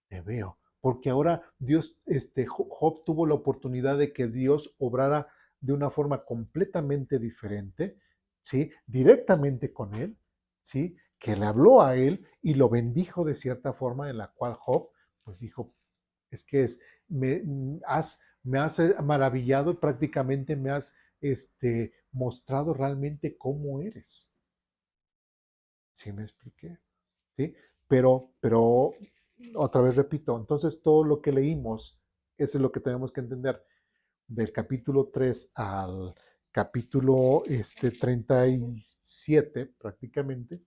te veo. Porque ahora Dios, Job tuvo la oportunidad de que Dios obrara de una forma completamente diferente, ¿sí? Directamente con él, ¿sí? Que le habló a él y lo bendijo de cierta forma en la cual Job, pues dijo, es que me has maravillado y prácticamente me has mostrado realmente cómo eres. ¿Sí me expliqué? ¿Sí? Pero otra vez repito, entonces todo lo que leímos, eso es lo que tenemos que entender. Del capítulo 3 al capítulo 37, prácticamente,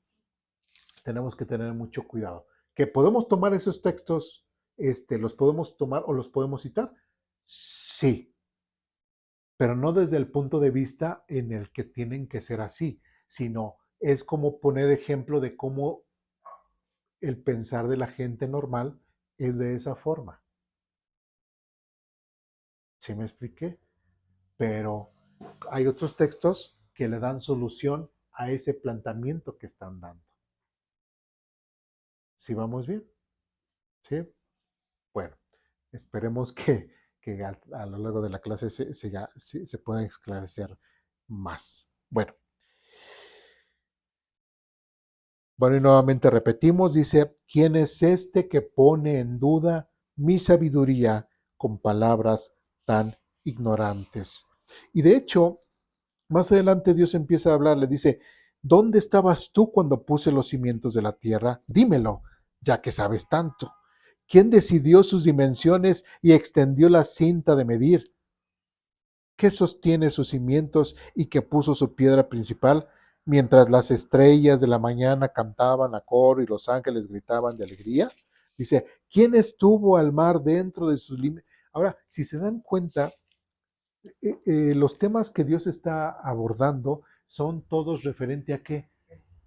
tenemos que tener mucho cuidado. Que podemos tomar esos textos, los podemos tomar o los podemos citar, sí, pero no desde el punto de vista en el que tienen que ser así, sino es como poner ejemplo de cómo el pensar de la gente normal es de esa forma. ¿Sí me expliqué? Pero hay otros textos que le dan solución a ese planteamiento que están dando. ¿Sí vamos bien? ¿Sí? Bueno, esperemos que a lo largo de la clase se pueda esclarecer más. Bueno, y nuevamente repetimos, dice, ¿quién es este que pone en duda mi sabiduría con palabras tan ignorantes? Y de hecho, más adelante Dios empieza a hablar, le dice, ¿dónde estabas tú cuando puse los cimientos de la tierra? Dímelo, ya que sabes tanto. ¿Quién decidió sus dimensiones y extendió la cinta de medir? ¿Qué sostiene sus cimientos y que puso su piedra principal? Mientras las estrellas de la mañana cantaban a coro y los ángeles gritaban de alegría. Dice, ¿quién estuvo al mar dentro de sus límites? Ahora, si se dan cuenta, los temas que Dios está abordando son todos referente a qué?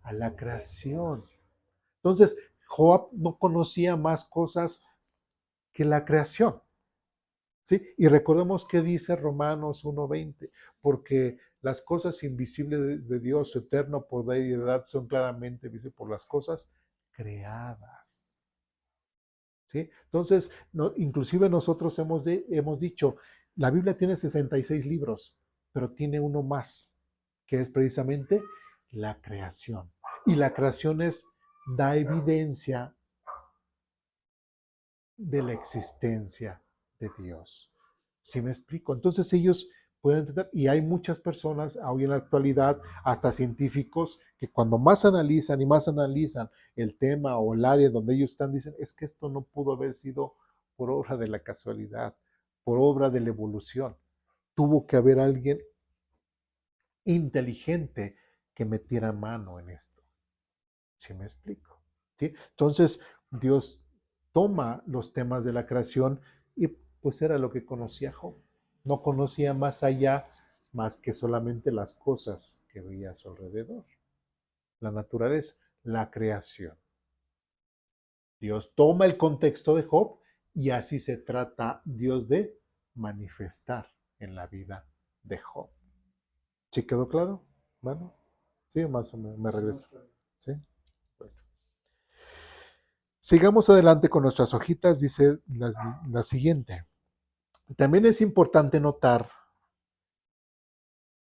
A la creación. Entonces, Joab no conocía más cosas que la creación. ¿Sí? Y recordemos que dice Romanos 1:20, porque las cosas invisibles de Dios, su eterno poder y edad, son claramente visibles por las cosas creadas. ¿Sí? Entonces, inclusive nosotros hemos dicho, la Biblia tiene 66 libros, pero tiene uno más, que es precisamente la creación. Y la creación da evidencia de la existencia de Dios. ¿Sí me explico? Entonces ellos pueden entender, y hay muchas personas hoy en la actualidad, hasta científicos, que cuando más analizan y más analizan el tema o el área donde ellos están, dicen, es que esto no pudo haber sido por obra de la casualidad, por obra de la evolución. Tuvo que haber alguien inteligente que metiera mano en esto. ¿Sí me explico? ¿Sí? Entonces, Dios toma los temas de la creación y pues era lo que conocía Job. No conocía más allá, más que solamente las cosas que veía a su alrededor. La naturaleza, la creación. Dios toma el contexto de Job y así se trata Dios de manifestar en la vida de Job. ¿Sí quedó claro? Bueno, sí, más o menos, me regreso. ¿Sí? Bueno. Sigamos adelante con nuestras hojitas, dice la siguiente. También es importante notar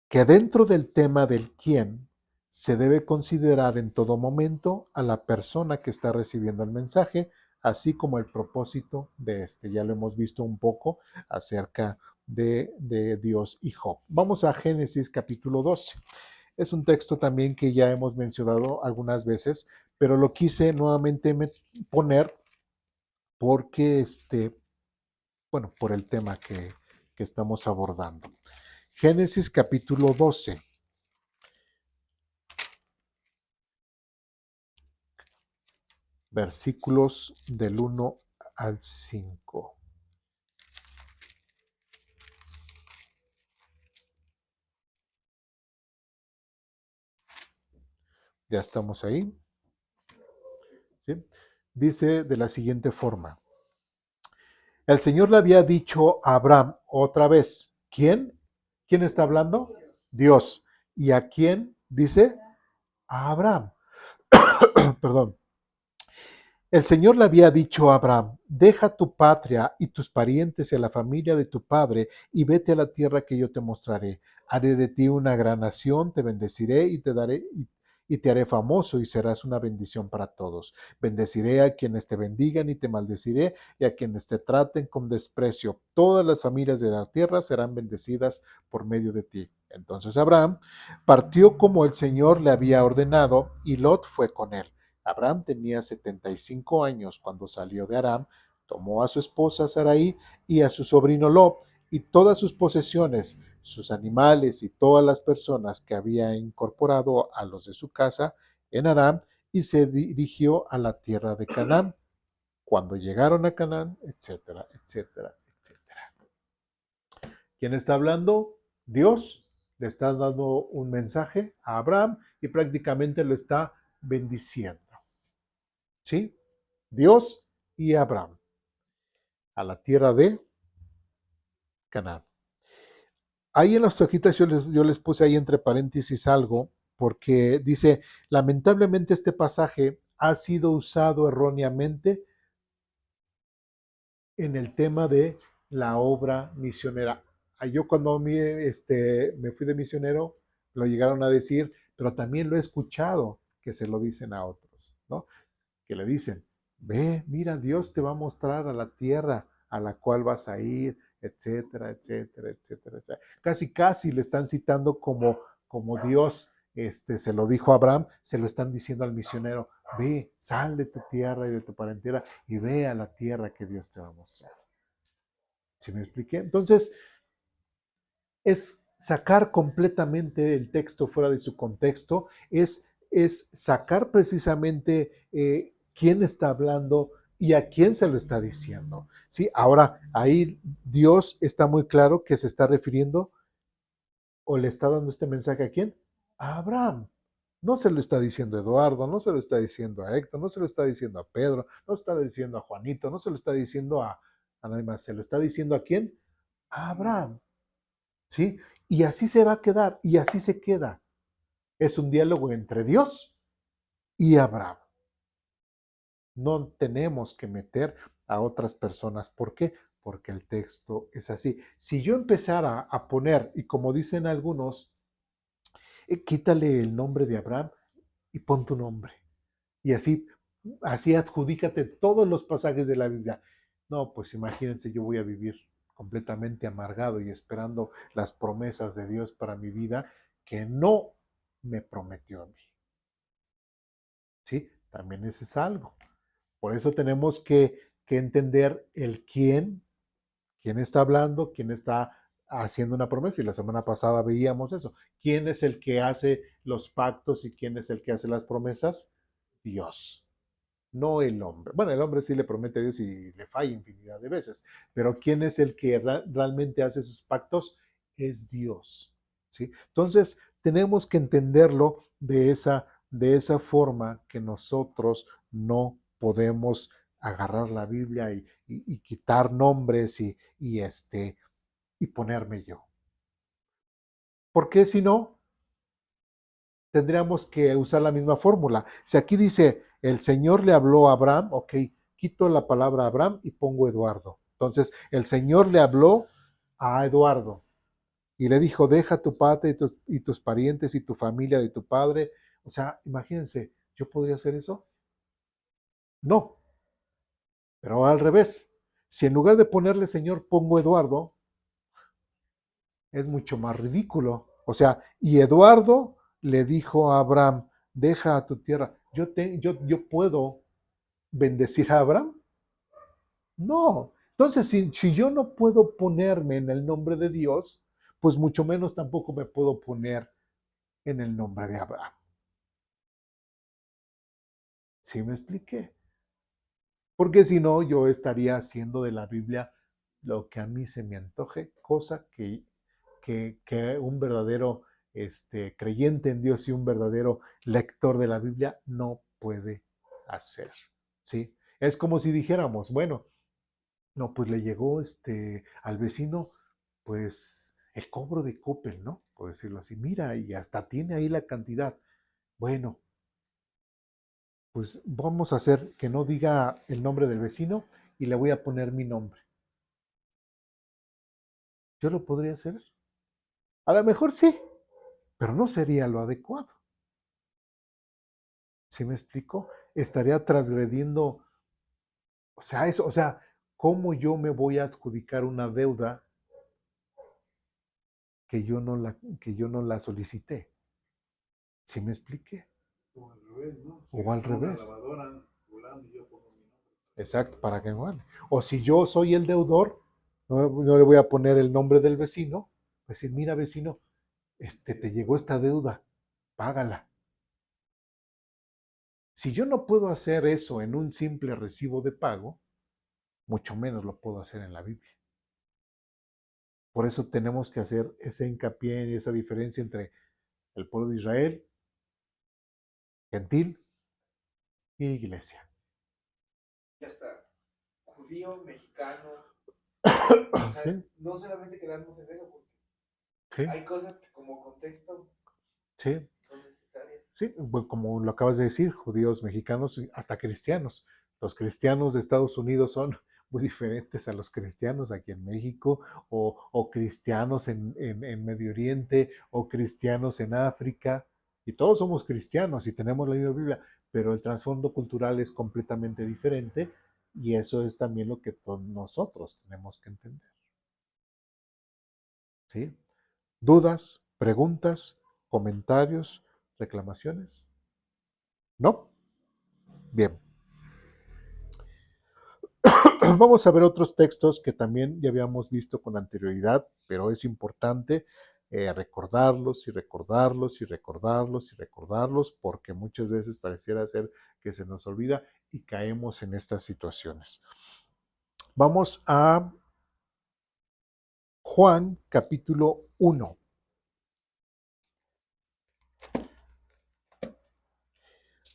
que dentro del tema del quién se debe considerar en todo momento a la persona que está recibiendo el mensaje, así como el propósito de este. Ya lo hemos visto un poco acerca de Dios y Job. Vamos a Génesis capítulo 12. Es un texto también que ya hemos mencionado algunas veces, pero lo quise nuevamente poner porque, bueno, por el tema que estamos abordando. Génesis capítulo 12. Versículos del 1 al 5. Ya estamos ahí. ¿Sí? Dice de la siguiente forma. El Señor le había dicho a Abraham otra vez. ¿Quién? ¿Quién está hablando? Dios. ¿Y a quién? Dice a Abraham. Perdón. El Señor le había dicho a Abraham, deja tu patria y tus parientes y a la familia de tu padre y vete a la tierra que yo te mostraré. Haré de ti una gran nación, te bendeciré y te haré famoso y serás una bendición para todos. Bendeciré a quienes te bendigan y te maldeciré y a quienes te traten con desprecio. Todas las familias de la tierra serán bendecidas por medio de ti. Entonces Abraham partió como el Señor le había ordenado y Lot fue con él. Abraham tenía 75 años cuando salió de Aram, tomó a su esposa Sarai y a su sobrino Lot y todas sus posesiones, sus animales y todas las personas que había incorporado a los de su casa en Aram y se dirigió a la tierra de Canaán. Cuando llegaron a Canaán, etcétera, etcétera, etcétera. ¿Quién está hablando? Dios le está dando un mensaje a Abraham y prácticamente lo está bendiciendo. ¿Sí? Dios y Abraham a la tierra de Canaán. Ahí en las hojitas yo les puse ahí entre paréntesis algo, porque dice, lamentablemente este pasaje ha sido usado erróneamente en el tema de la obra misionera. Yo cuando me fui de misionero, lo llegaron a decir, pero también lo he escuchado que se lo dicen a otros, ¿no? Que le dicen, ve, mira, Dios te va a mostrar a la tierra a la cual vas a ir, etcétera, etcétera, etcétera, etcétera. Casi, casi le están citando como Dios se lo dijo a Abraham, se lo están diciendo al misionero, ve, sal de tu tierra y de tu parentela y ve a la tierra que Dios te va a mostrar. ¿Sí me expliqué? Entonces, es sacar completamente el texto fuera de su contexto, es sacar precisamente quién está hablando y a quién se lo está diciendo. ¿Sí? Ahora, ahí Dios está muy claro que se está refiriendo o le está dando este mensaje a quién? A Abraham. No se lo está diciendo a Eduardo, no se lo está diciendo a Héctor, no se lo está diciendo a Pedro, no se lo está diciendo a Juanito, no se lo está diciendo a nadie más, se lo está diciendo a quién? A Abraham. ¿Sí? Y así se va a quedar, y así se queda. Es un diálogo entre Dios y Abraham. No tenemos que meter a otras personas. ¿Por qué? Porque el texto es así. Si yo empezara a poner, y como dicen algunos, quítale el nombre de Abraham y pon tu nombre. Y así adjudícate todos los pasajes de la Biblia. No, pues imagínense, yo voy a vivir completamente amargado y esperando las promesas de Dios para mi vida que no me prometió a mí. ¿Sí? También ese es algo. Por eso tenemos que entender el quién está hablando, quién está haciendo una promesa. Y la semana pasada veíamos eso. ¿Quién es el que hace los pactos y quién es el que hace las promesas? Dios, no el hombre. Bueno, el hombre sí le promete a Dios y le falla infinidad de veces, pero ¿quién es el que realmente hace sus pactos? Es Dios. ¿Sí? Entonces, tenemos que entenderlo de esa forma que nosotros no podemos agarrar la Biblia y quitar nombres y ponerme yo. Porque si no, tendríamos que usar la misma fórmula. Si aquí dice, el Señor le habló a Abraham, ok, quito la palabra Abraham y pongo Eduardo. Entonces, el Señor le habló a Eduardo y le dijo, deja tu patria y tus parientes y tu familia de tu padre. O sea, imagínense, ¿yo podría hacer eso? No, pero al revés. Si en lugar de ponerle Señor pongo Eduardo, es mucho más ridículo. O sea, y Eduardo le dijo a Abraham, deja a tu tierra. Yo puedo bendecir a Abraham. No. Entonces, si yo no puedo ponerme en el nombre de Dios, pues mucho menos tampoco me puedo poner en el nombre de Abraham. ¿Sí me expliqué? Porque si no, yo estaría haciendo de la Biblia lo que a mí se me antoje, cosa que un verdadero creyente en Dios y un verdadero lector de la Biblia no puede hacer. ¿Sí? Es como si dijéramos, bueno, no, pues le llegó al vecino, pues el cobro de Coppel, ¿no? Por decirlo así. Mira, y hasta tiene ahí la cantidad. Bueno, pues vamos a hacer que no diga el nombre del vecino y le voy a poner mi nombre. ¿Yo lo podría hacer? A lo mejor sí, pero no sería lo adecuado. ¿Sí me explico? Estaría transgrediendo, o sea, ¿cómo yo me voy a adjudicar una deuda que yo no la solicité? ¿Sí me expliqué? O al revés, ¿no? Si O al compró una revés. lavadora, fulano, y yo pongo mi nombre. Exacto, para que no vale. O si yo soy el deudor, no le voy a poner el nombre del vecino, decir, mira vecino, te llegó esta deuda, págala. Si yo no puedo hacer eso en un simple recibo de pago, mucho menos lo puedo hacer en la Biblia. Por eso tenemos que hacer ese hincapié y esa diferencia entre el pueblo de Israel, gentil y iglesia. Ya está. Judío, mexicano. O sea, ¿Sí? no solamente quedarnos en eso, porque Sí, hay cosas que como contexto sí, son necesarias. sí, pues como lo acabas de decir, judíos, mexicanos, hasta cristianos. Los cristianos de Estados Unidos son muy diferentes a los cristianos aquí en México, o cristianos en Medio Oriente, o cristianos en África. Y todos somos cristianos y tenemos la misma Biblia, pero el trasfondo cultural es completamente diferente y eso es también lo que nosotros tenemos que entender. ¿Sí? ¿Dudas, preguntas, comentarios, reclamaciones? ¿No? Bien. Vamos a ver otros textos que también ya habíamos visto con anterioridad, pero es importante recordarlos y recordarlos y recordarlos y recordarlos porque muchas veces pareciera ser que se nos olvida y caemos en estas situaciones. Vamos a Juan capítulo 1.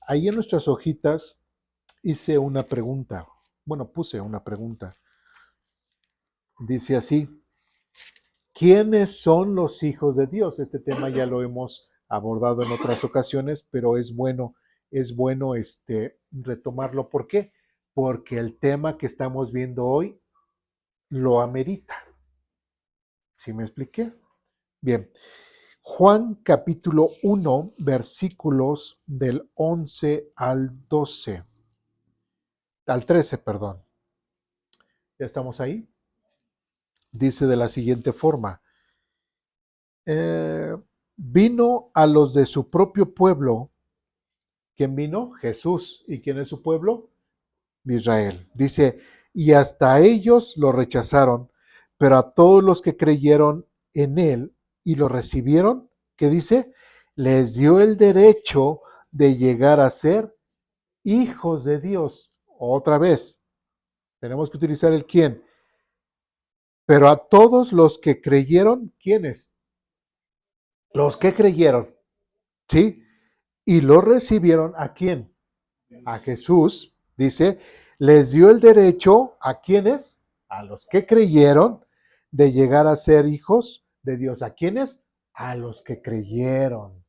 Ahí en nuestras hojitas hice una pregunta. Bueno, puse una pregunta. Dice así: ¿quiénes son los hijos de Dios? Este tema ya lo hemos abordado en otras ocasiones, pero es bueno retomarlo. ¿Por qué? Porque el tema que estamos viendo hoy lo amerita. ¿Sí me expliqué? Bien. Juan capítulo 1, versículos del 11 al 12. Al 13, perdón. ¿Ya estamos ahí? Dice de la siguiente forma: vino a los de su propio pueblo. ¿Quién vino? Jesús. ¿Y quién es su pueblo? Israel. Dice, y hasta ellos lo rechazaron, pero a todos los que creyeron en él y lo recibieron, ¿qué dice? Les dio el derecho de llegar a ser hijos de Dios. Otra vez, tenemos que utilizar el quién. Pero a todos los que creyeron, ¿quiénes? Los que creyeron, ¿sí? Y lo recibieron, ¿a quién? A Jesús, dice, les dio el derecho, ¿a quiénes? A los que creyeron, de llegar a ser hijos de Dios. ¿A quiénes? A los que creyeron.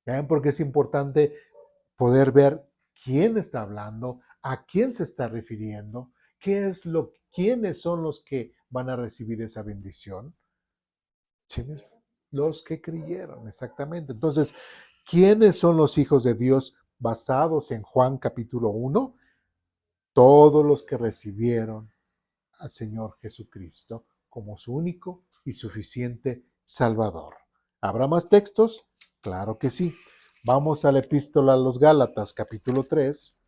¿Ven? Porque es importante poder ver quién está hablando, a quién se está refiriendo, quiénes son los que van a recibir esa bendición. ¿Sí? Los que creyeron, exactamente. Entonces, ¿quiénes son los hijos de Dios basados en Juan capítulo 1? Todos los que recibieron al Señor Jesucristo como su único y suficiente Salvador. ¿Habrá más textos? Claro que sí. Vamos a la epístola a los Gálatas, capítulo 3.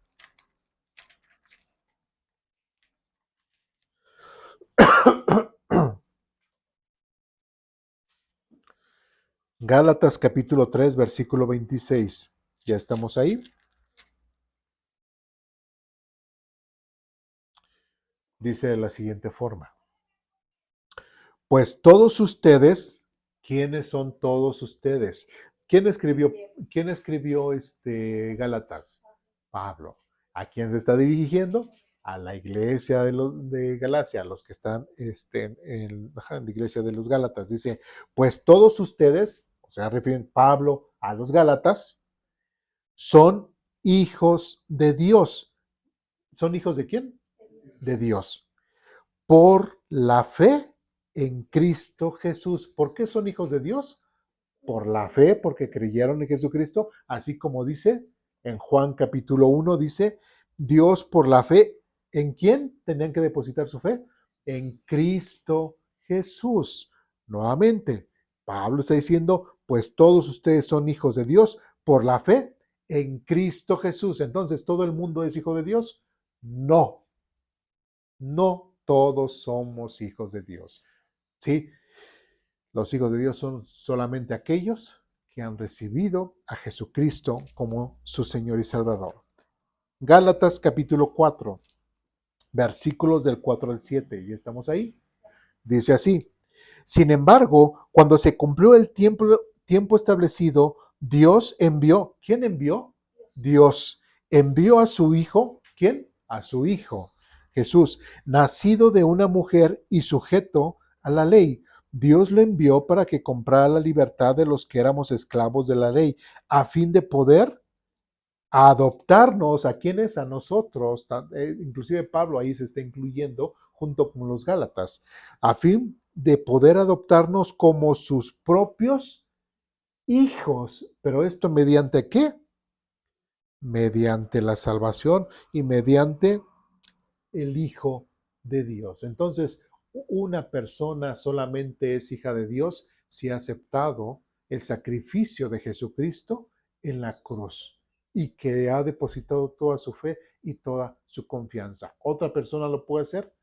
Gálatas capítulo 3, versículo 26. ¿Ya estamos ahí? Dice de la siguiente forma. Pues todos ustedes, ¿quiénes son todos ustedes? ¿Quién escribió Gálatas? Pablo. ¿A quién se está dirigiendo? A la iglesia de Galacia, a los que están en la iglesia de los Gálatas. Dice, pues todos ustedes, o sea, refieren Pablo a los Gálatas, son hijos de Dios. ¿Son hijos de quién? De Dios. Por la fe en Cristo Jesús. ¿Por qué son hijos de Dios? Por la fe, porque creyeron en Jesucristo, así como dice en Juan capítulo 1, dice, Dios por la fe, ¿en quién tenían que depositar su fe? En Cristo Jesús. Nuevamente, Pablo está diciendo, pues todos ustedes son hijos de Dios por la fe en Cristo Jesús. Entonces, ¿todo el mundo es hijo de Dios? No, no todos somos hijos de Dios. ¿Sí? Los hijos de Dios son solamente aquellos que han recibido a Jesucristo como su Señor y Salvador. Gálatas capítulo 4, versículos del 4 al 7. ¿Y estamos ahí? Dice así. Sin embargo, cuando se cumplió el tiempo establecido, Dios envió. ¿Quién envió? Dios envió a su Hijo. ¿Quién? A su Hijo, Jesús, nacido de una mujer y sujeto a la ley. Dios lo envió para que comprara la libertad de los que éramos esclavos de la ley, a fin de poder adoptarnos. ¿A quiénes? A nosotros. Inclusive Pablo ahí se está incluyendo junto con los Gálatas, a fin de poder adoptarnos como sus propios hijos. ¿Pero esto mediante qué? Mediante la salvación y mediante el Hijo de Dios. Entonces, una persona solamente es hija de Dios si ha aceptado el sacrificio de Jesucristo en la cruz y que ha depositado toda su fe y toda su confianza. ¿Otra persona lo puede hacer?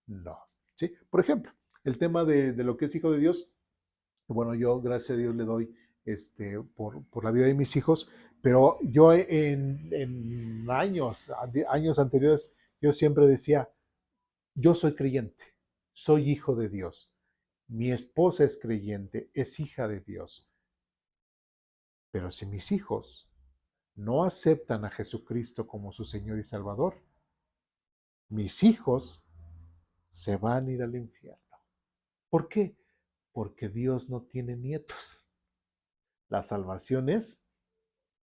No. ¿Sí? Por ejemplo, el tema de lo que es hijo de Dios, bueno, yo gracias a Dios le doy por la vida de mis hijos, pero yo en años anteriores, yo siempre decía, yo soy creyente, soy hijo de Dios. Mi esposa es creyente, es hija de Dios. Pero si mis hijos no aceptan a Jesucristo como su Señor y Salvador, mis hijos se van a ir al infierno. ¿Por qué? Porque Dios no tiene nietos. La salvación es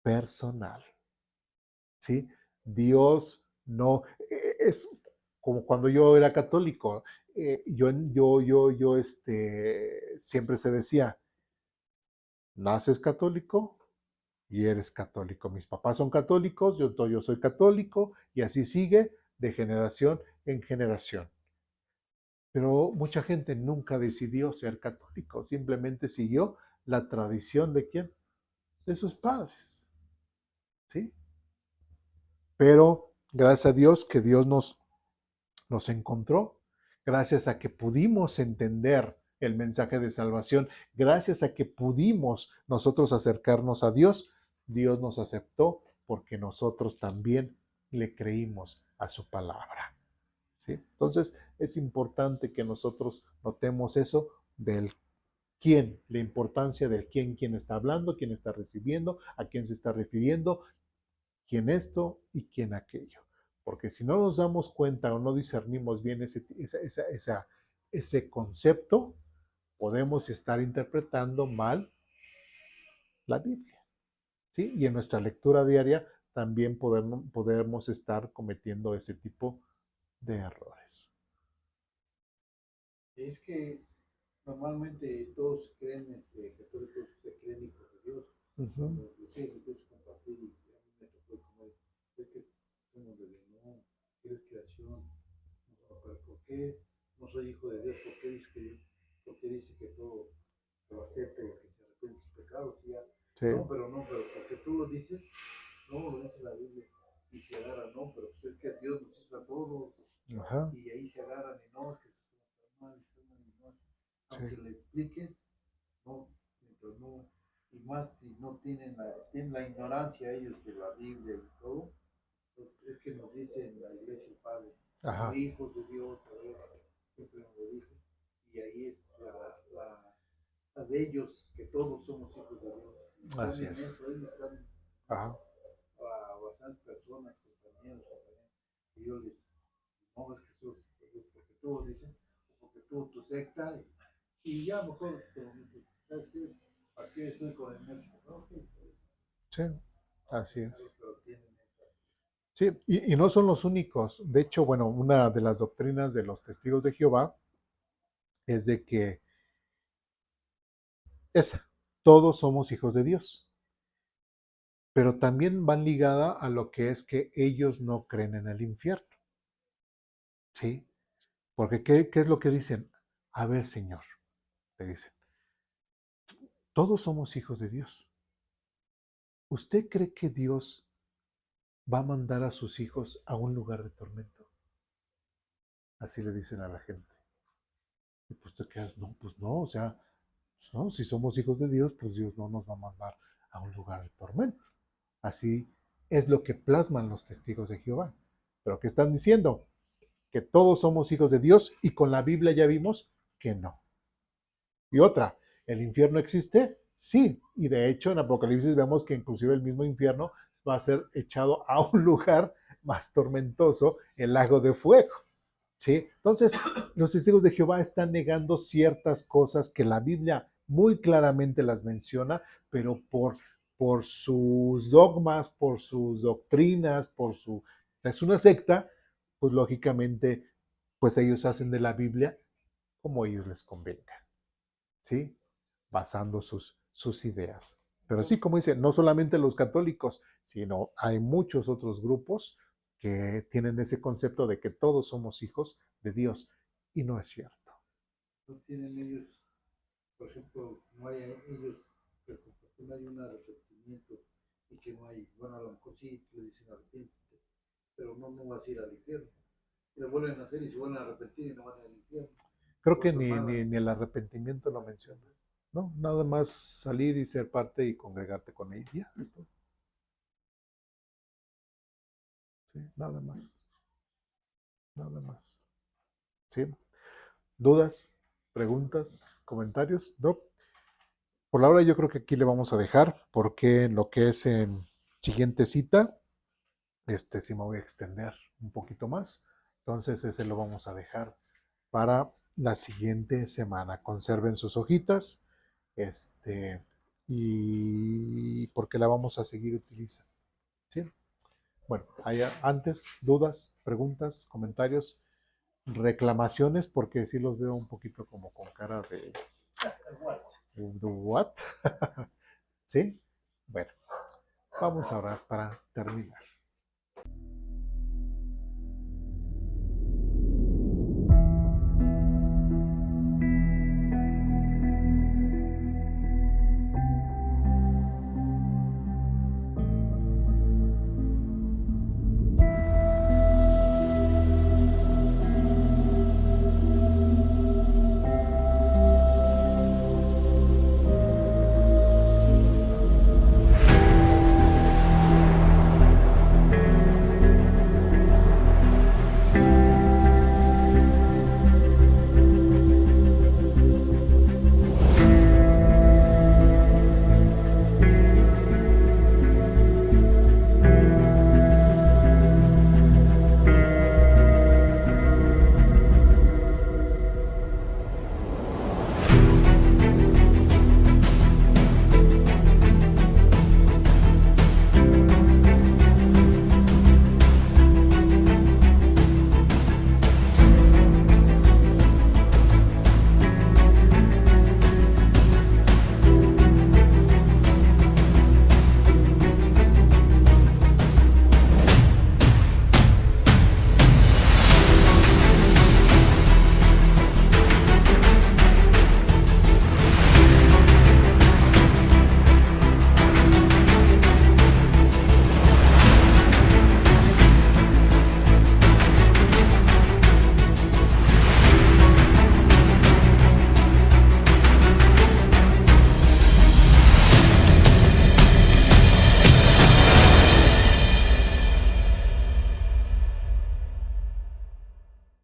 personal. ¿Sí? Dios no es como cuando yo era católico. Siempre se decía, naces católico y eres católico. Mis papás son católicos, yo soy católico y así sigue de generación en generación. Pero mucha gente nunca decidió ser católico, simplemente siguió la tradición de quién? De sus padres. ¿Sí? Pero gracias a Dios que Dios nos encontró, gracias a que pudimos entender el mensaje de salvación, gracias a que pudimos nosotros acercarnos a Dios, Dios nos aceptó porque nosotros también le creímos a su palabra. ¿Sí? Entonces es importante que nosotros notemos eso del quién, la importancia del quién está hablando, quién está recibiendo, a quién se está refiriendo, quién esto y quién aquello. Porque si no nos damos cuenta o no discernimos bien ese concepto, podemos estar interpretando mal la Biblia. ¿Sí? Y en nuestra lectura diaria también podemos estar cometiendo ese tipo de errores. Es que normalmente todos creen, católicos se creen hijos de Dios. Cuando inclusive empiezas a compartir y a mí me tocó como es que somos de no, eres creación. No, pero ¿por qué no soy hijo de Dios? ¿Por qué dice que todo se va acepta y que se arrepiente de sus pecados. Y ya, Sí. no, pero porque tú lo dices, no, lo dice la Biblia, y se agarran, no, pero pues es que Dios nos hizo a todos, Ajá. y ahí se agarran, y no, es que está mal, y no, aunque Sí. le expliques, no, mientras no, y más si no tienen la ignorancia ellos de la Biblia y todo, pues es que nos dice en la iglesia el Padre, Ajá. como hijos de Dios, a ver, siempre nos lo dice, y ahí es la de ellos, que todos somos hijos de Dios. Y están Así en es. eso, ellos están Ajá. a bastantes personas, compañeros, y yo les, no, es que sos, porque tú dicen, porque tú, tu secta, y ya mejor, ¿sabes qué? ¿Para qué estoy con el México? No, okay, Sí, así es. pero tienen esa. Sí, y no son los únicos. De hecho, bueno, una de las doctrinas de los testigos de Jehová es de que todos somos hijos de Dios, pero también van ligada a lo que es que ellos no creen en el infierno. ¿Sí? Porque ¿qué es lo que dicen? A ver, Señor, le dicen, todos somos hijos de Dios. ¿Usted cree que Dios va a mandar a sus hijos a un lugar de tormento? Así le dicen a la gente. Y pues te quedas, no, pues no, o sea, pues no, si somos hijos de Dios, pues Dios no nos va a mandar a un lugar de tormento. Así es lo que plasman los testigos de Jehová. Pero ¿qué están diciendo? Que todos somos hijos de Dios y con la Biblia ya vimos que no. Y otra, ¿el infierno existe? Sí, y de hecho en Apocalipsis vemos que inclusive el mismo infierno va a ser echado a un lugar más tormentoso, el lago de fuego. ¿Sí? Entonces, los testigos de Jehová están negando ciertas cosas que la Biblia muy claramente las menciona, pero por sus dogmas, por sus doctrinas, es una secta, pues lógicamente, pues ellos hacen de la Biblia como ellos les convenga, ¿sí? Basando sus ideas. Pero sí, como dice, no solamente los católicos, sino hay muchos otros grupos que tienen ese concepto de que todos somos hijos de Dios y no es cierto. No tienen ellos, por ejemplo, no hay ellos, porque no hay un arrepentimiento y que no hay, bueno, a lo mejor sí le dicen arrepiéntete, pero no vas a ir al infierno. Y lo vuelven a hacer y se vuelven a arrepentir y no van al infierno. Creo que Cosas malas. ni el arrepentimiento lo menciona, ¿no? Nada más salir y ser parte y congregarte con ella. Ya, es todo. Sí, nada más. Nada más. ¿Sí? ¿Dudas? ¿Preguntas? ¿Comentarios? No. Por la hora yo creo que aquí le vamos a dejar, porque en lo que es en siguiente cita, sí me voy a extender un poquito más. Entonces ese lo vamos a dejar para la siguiente semana. Conserven sus hojitas, y porque la vamos a seguir utilizando. ¿Sí? Bueno, hay antes, dudas, preguntas, comentarios, reclamaciones, porque sí los veo un poquito como con cara de ¿what? ¿Sí? Bueno, vamos a orar para terminar.